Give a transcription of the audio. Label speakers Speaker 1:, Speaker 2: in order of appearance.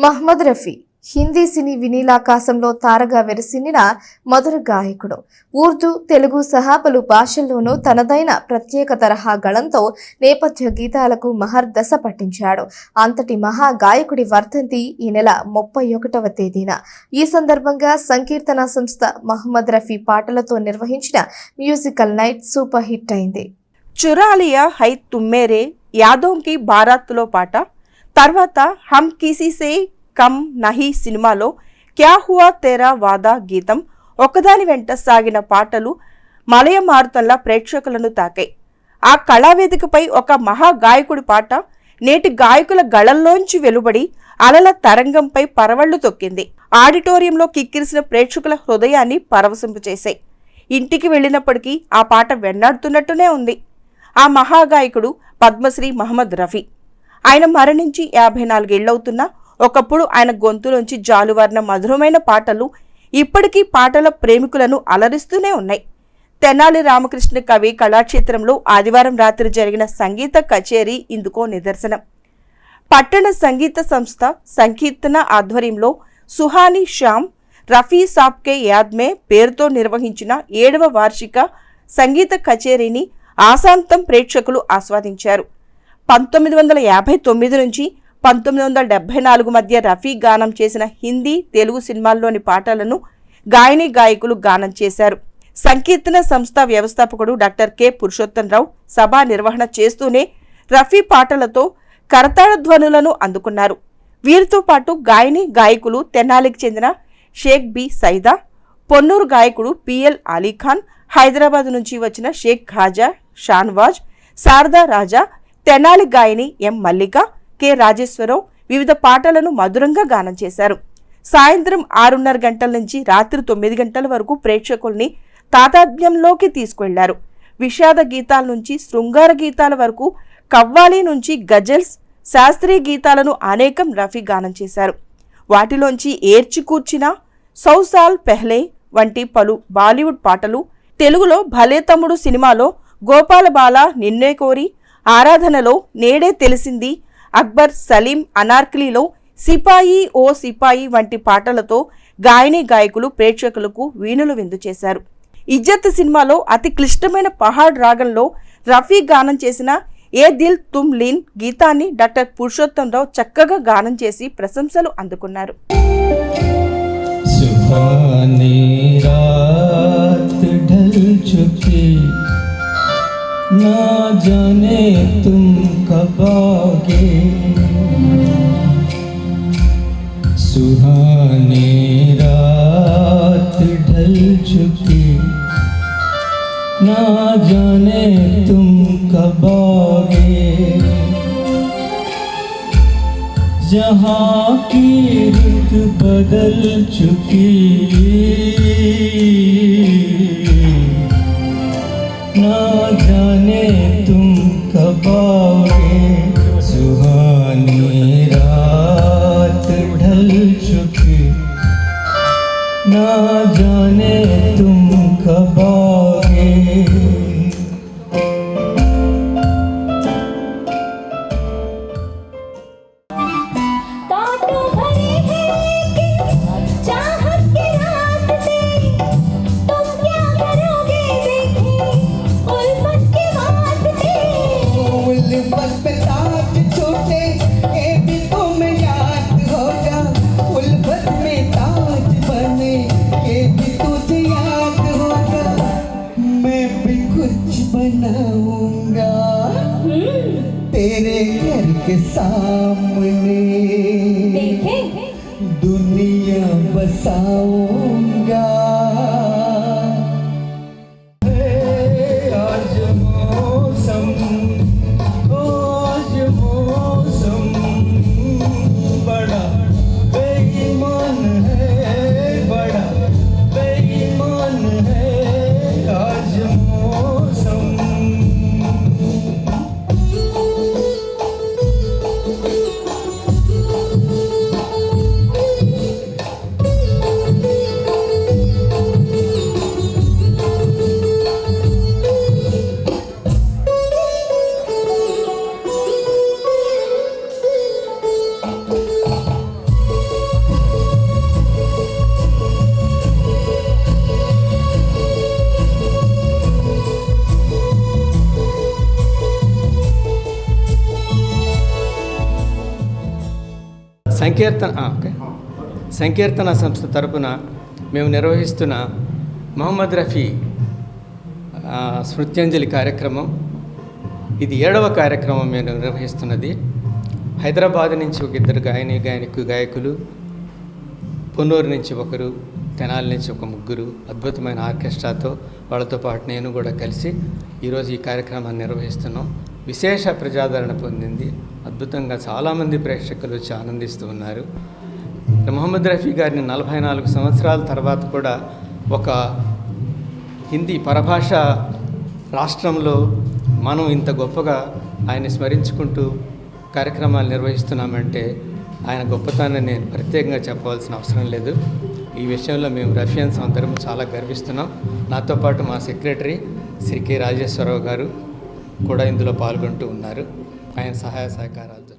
Speaker 1: మహమ్మద్ రఫీ హిందీ సినీ వినీలాకాశంలో తారగా వెరసిన్నిన మధుర గాయకుడు. ఉర్దూ, తెలుగు సహా పలు భాషల్లోనూ తనదైన ప్రత్యేక తరహా గళంతో నేపథ్య గీతాలకు మహర్దశ పట్టించాడు. అంతటి మహా గాయకుడి వర్ధంతి ఈ నెల 31వ తేదీన. ఈ సందర్భంగా సంకీర్తన సంస్థ మహమ్మద్ రఫీ పాటలతో నిర్వహించిన మ్యూజికల్ నైట్ సూపర్ హిట్ అయింది.
Speaker 2: చురాలియా హై తుమ్మేరే యాదోంకి బారాత్లో పాట, తర్వాత హమ్ కిసీసే కమ్ నహీ సినిమాలో క్యా హువా తేరా వాదా గీతం, ఒకదాని వెంట సాగిన పాటలు మలయమారుతంలా ప్రేక్షకులను తాకాయి. ఆ కళావేదికపై ఒక మహా గాయకుడి పాట నేటి గాయకుల గళంలోంచి వెలువడి అలల తరంగంపై పరవళ్లు తొక్కింది. ఆడిటోరియంలో కిక్కిరిసిన ప్రేక్షకుల హృదయాన్ని పరవశింపచేశాయి. ఇంటికి వెళ్ళినప్పటికీ ఆ పాట వెన్నాడుతున్నట్టునే ఉంది. ఆ మహాగాయకుడు పద్మశ్రీ మహమ్మద్ రఫీ. ఆయన మరణించి 54 ఏళ్లవుతున్నా ఒకప్పుడు ఆయన గొంతులోంచి జాలువారిన మధురమైన పాటలు ఇప్పటికీ పాటల ప్రేమికులను అలరిస్తూనే ఉన్నాయి. తెనాలి రామకృష్ణ కవి కళాక్షేత్రంలో ఆదివారం రాత్రి జరిగిన సంగీత కచేరీ ఇందుకో నిదర్శనం. పట్టణ సంగీత సంస్థ సంకీర్తన ఆధ్వర్యంలో సుహానీ శ్యామ్ రఫీ సాబ్కే యాద్మే పేరుతో నిర్వహించిన 7వ వార్షిక సంగీత కచేరీని ఆశాంతం ప్రేక్షకులు ఆస్వాదించారు. 1959 నుంచి 1974 మధ్య రఫీ గానం చేసిన హిందీ, తెలుగు సినిమాల్లోని పాటలను గాయని గాయకులు గానం చేశారు. సంకీర్తన సంస్థ వ్యవస్థాపకుడు డాక్టర్ కె పురుషోత్తంరావు సభా నిర్వహణ చేస్తూనే రఫీ పాటలతో కరతాళ ధ్వనులను అందుకున్నారు. వీరితో పాటు గాయని గాయకులు తెనాలికి చెందిన షేక్ బి సైదా, పొన్నూరు గాయకుడు పిఎల్ అలీఖాన్, హైదరాబాద్ నుంచి వచ్చిన షేక్ ఖాజా షాన్వాజ్, శారదా రాజా, తెనాలి గాయని ఎం మల్లిక, కె రాజేశ్వరరావు వివిధ పాటలను మధురంగా గానం చేశారు. సాయంత్రం 6:30 గంటల నుంచి రాత్రి 9 గంటల వరకు ప్రేక్షకుల్ని తాదాత్మ్యంలోకి తీసుకువెళ్లారు. విషాద గీతాల నుంచి శృంగార గీతాల వరకు, కవ్వాలి నుంచి గజల్స్, శాస్త్రీయ గీతాలను అనేకం రఫీ గానం చేశారు. వాటిలోంచి ఏర్చి కూర్చిన, 100 సాల్ పెహ్లే వంటి పలు బాలీవుడ్ పాటలు, తెలుగులో భలే తమ్ముడు సినిమాలో గోపాల బాల నిన్నే కోరి, ఆరాధనలో నేడే తెలిసింది, అక్బర్ సలీం అనార్కలిలో సిపాయి ఓ సిపాయి వంటి పాటలతో గాయని గాయకులు ప్రేక్షకులకు వీణులు విందు చేశారు. ఇజ్జత్ సినిమాలో అతి క్లిష్టమైన పహాడ్ రాగంలో రఫీ గానం చేసిన ఏ దిల్ తుమ్ లీన్ గీతాన్ని డాక్టర్ పురుషోత్తంరావు చక్కగా గానం చేసి ప్రశంసలు అందుకున్నారు.
Speaker 3: ना जाने तुम कब आओगे, सुहानी रात ढल चुकी, ना जाने तुम कब आओगे, जहाँ की रुत बदल चुकी, ना जाने तुम कब आओगे, सुहानी रात ढल चुकी, ना जाने तुम कब आओगे. बनाऊंगा तेरे घर के सामने, दुनिया बसाऊंगा. आज मौसम बड़ा बेईमान है, बड़ा बेईमान है. आज
Speaker 4: సంకీర్తన సంస్థ తరపున మేము నిర్వహిస్తున్న మొహమ్మద్ రఫీ స్మృత్యంజలి కార్యక్రమం. ఇది 7వ కార్యక్రమం మేము నిర్వహిస్తున్నది. హైదరాబాద్ నుంచి ఒక 2 గాయకులు, పొన్నూరు నుంచి ఒకరు, తెనాలి నుంచి ఒక 3 అద్భుతమైన ఆర్కెస్ట్రాతో వాళ్ళతో పాటు నేను కూడా కలిసి ఈరోజు ఈ కార్యక్రమాన్ని నిర్వహిస్తున్నాం. విశేష ప్రజాదరణ పొందింది. అద్భుతంగా చాలామంది ప్రేక్షకులు వచ్చి ఆనందిస్తూ ఉన్నారు. మొహమ్మద్ రఫీ గారిని 44 సంవత్సరాల తర్వాత కూడా ఒక హిందీ పరభాష రాష్ట్రంలో మనం ఇంత గొప్పగా ఆయన స్మరించుకుంటూ కార్యక్రమాలు నిర్వహిస్తున్నామంటే ఆయన గొప్పతనాన్ని నేను ప్రత్యేకంగా చెప్పవలసిన అవసరం లేదు. ఈ విషయంలో మేము రఫియన్స్ అందరం చాలా గర్విస్తున్నాం. నాతో పాటు మా సెక్రటరీ శ్రీ కె రాజేశ్వరరావు గారు కూడా ఇందులో పాల్గొంటూ ఉన్నారు. ఆయన సహాయ సహకారాలు